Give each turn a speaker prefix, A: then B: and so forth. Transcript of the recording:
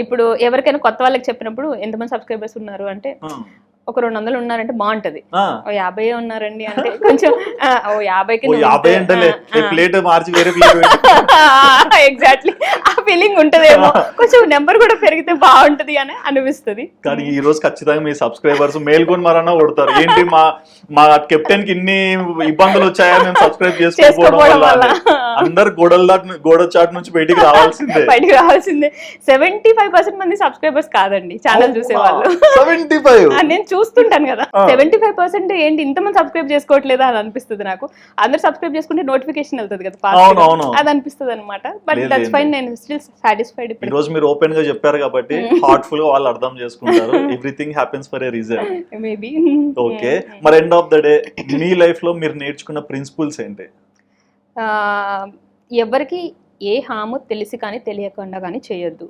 A: ఇప్పుడు ఎవరికైనా కొత్త వాళ్ళకి చెప్పినప్పుడు ఎంతమంది సబ్స్క్రైబర్స్ ఉన్నారు అంటే ఒక 200 ఉన్నారంటే బాగుంటది. 50 ఉన్నారండి అంటే కొంచెం 50కి
B: 50 అంటే ప్లేట్ మార్చి వేరే ప్లేట్
A: ఎగ్జాక్ట్లీ ఆ ఫీలింగ్ ఉంటదేమో, కొంచెం నెంబర్ కూడా పెరిగితే బాగుంటది అని అనిపిస్తుంది.
B: కానీ ఈ రోజు ఖచ్చితంగా మీ సబ్స్క్రైబర్స్ మేల్కొని మరన్నా కొడతారు, ఏంటి మా కెప్టెన్ కి ఇన్ని ఇబ్బందులు వచ్చాయా మేము సబ్స్క్రైబ్ చేసుకోవడం వల్ల. అందరు గోడ చాట్ నుంచి బయటికి రావాల్సిందే.
A: 75% మంది సబ్స్క్రైబర్స్ కాదండి ఛానల్ చూసేవాళ్ళు.
B: 75
A: నేను చూస్తుంటాను కదా, 75% ఏంటి ఇంతమంది సబ్స్క్రైబ్ చేసుకోవట్లేదా అని అనిపిస్తుంది నాకు. అందరు సబ్స్క్రైబ్ చేసుకుంటే నోటిఫికేషన్ వెళ్తుంది కదా, అది అనిపిస్తుంది అనమాట. బట్ దట్స్ ఫైన్, నేను స్టిల్ సాటిస్ఫైడ్.
B: ఈ రోజు మీరు ఓపెన్ గా చెప్పారు కాబట్టి హార్ట్ఫుల్ గా వాళ్ళు అర్థం చేసుకుంటారు. Everything happens for a reason
A: maybe.
B: Okay, మరి ఎండ్ ఆఫ్ ద డే మీ లైఫ్ లో మీరు నేర్చుకున్న ప్రిన్సిపల్స్ ఏంటి?
A: ఎవరికి ఏ హాము తెలిసి కానీ తెలియకుండా కానీ చేయొద్దు.